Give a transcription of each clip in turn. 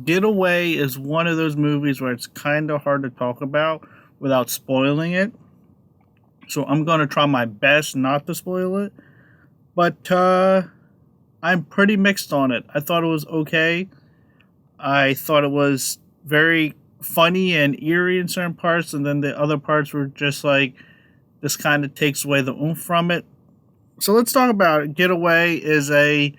Getaway is one of those movies where it's kind of hard to talk about without spoiling it. So I'm going to try my best not to spoil it. But I'm pretty mixed on it. I thought it was okay. I thought it was very funny and eerie in certain parts, and then the other parts were just like, this kind of takes away the oomph from it. So let's talk about it. Getaway is a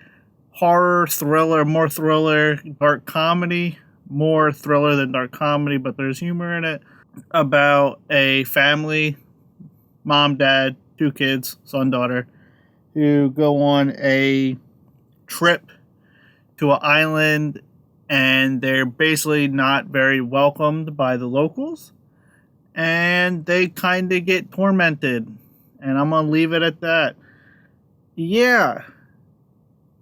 horror thriller, more thriller, dark comedy, more thriller than dark comedy, but there's humor in it. About a family, mom, dad, two kids, son, daughter, who go on a trip to an island, and they're basically not very welcomed by the locals, and they kind of get tormented. And I'm gonna leave it at that. Yeah,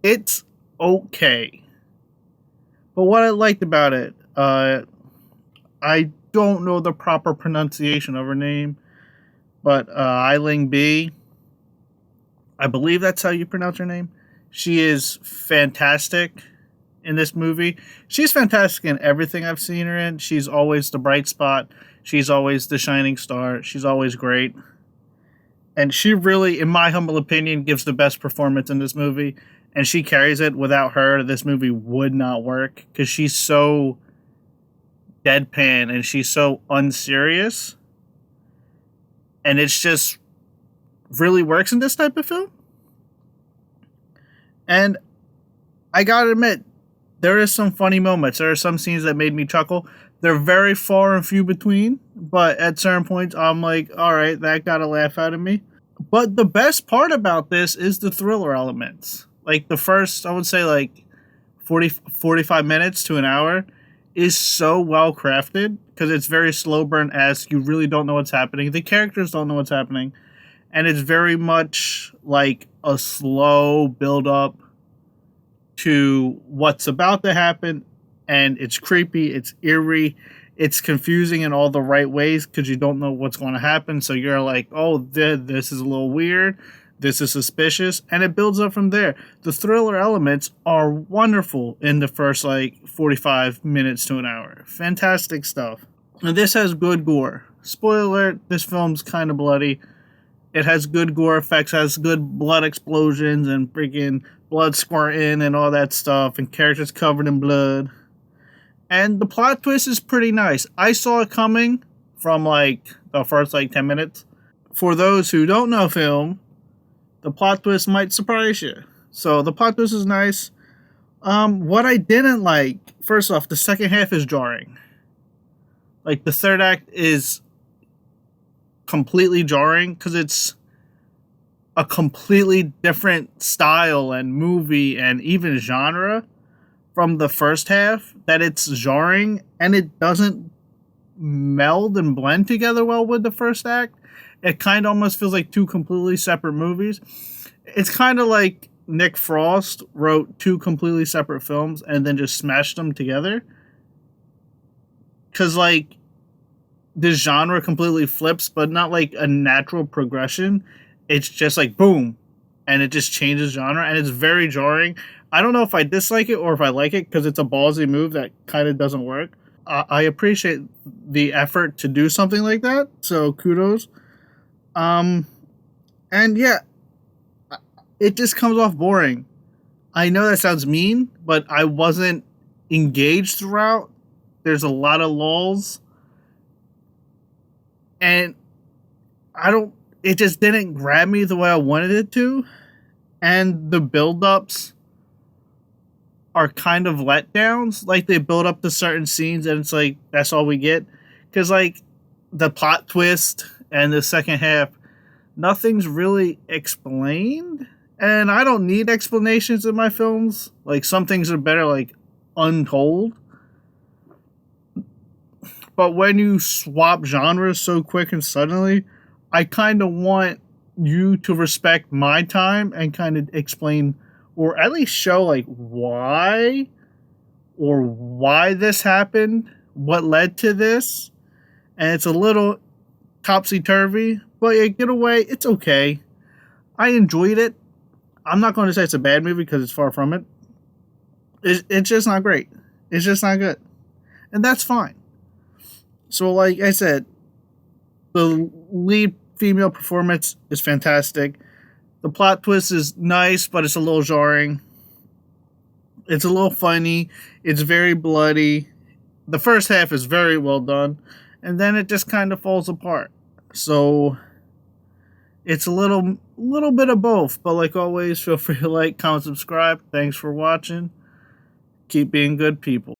it's okay. But what I liked about it, I don't know the proper pronunciation of her name, but Eiling B, I believe that's how you pronounce her name. She is fantastic in this movie. She's fantastic in everything I've seen her in. She's always the bright spot. She's always the shining star. She's always great. And she really, in my humble opinion, gives the best performance in this movie. And she carries it. Without her, this movie would not work. Because she's so deadpan and she's so unserious. And it's just really works in this type of film. And I gotta admit, there is some funny moments. There are some scenes that made me chuckle. They're very far and few between, but at certain points, I'm like, all right, that got a laugh out of me. But the best part about this is the thriller elements. Like the first, I would say like 45 minutes to an hour is so well crafted because it's very slow burn-esque. You really don't know what's happening. The characters don't know what's happening. And it's very much like a slow build-up to what's about to happen. And it's creepy, it's eerie, it's confusing in all the right ways because you don't know what's going to happen. So you're like, oh, this is a little weird. This is suspicious. And it builds up from there. The thriller elements are wonderful in the first like 45 minutes to an hour. Fantastic stuff. And this has good gore. Spoiler alert, this film's kind of bloody. It has good gore effects, has good blood explosions and freaking blood squirting and all that stuff, and characters covered in blood. And the plot twist is pretty nice. I saw it coming from like the first like 10 minutes. For those who don't know film, the plot twist might surprise you. So the plot twist is nice. What I didn't like, first off, the second half is jarring. Like the third act is completely jarring because it's a completely different style and movie and even genre from the first half, that it's jarring and it doesn't meld and blend together well with the first act. It kind of almost feels like two completely separate movies. It's kind of like Nick Frost wrote two completely separate films and then just smashed them together. Because like the genre completely flips, but not like a natural progression. It's just like boom, and it just changes genre, and it's very jarring. I don't know if I dislike it or if I like it because it's a ballsy move that kind of doesn't work. I appreciate the effort to do something like that, so kudos. And yeah, it just comes off boring. I know that sounds mean, but I wasn't engaged throughout. There's a lot of lulls, and it just didn't grab me the way I wanted it to. And the build-ups are kind of letdowns. Like, they build up to certain scenes, and it's like, that's all we get. Because, like, the plot twist and the second half, nothing's really explained. And I don't need explanations in my films. Like, some things are better, like, untold. But when you swap genres so quick and suddenly, I kind of want you to respect my time and kind of explain or at least show like why this happened, what led to this. And it's a little topsy-turvy, but yeah, Getaway, it's okay. I enjoyed it. I'm not going to say it's a bad movie because it's far from it. It's just not great. It's just not good. And that's fine. So, like I said, the lead female performance is fantastic. The plot twist is nice, but it's a little jarring. It's a little funny. It's very bloody. The first half is very well done, and then it just kind of falls apart. So it's a little bit of both. But like always, feel free to like, comment, subscribe. Thanks for watching. Keep being good people.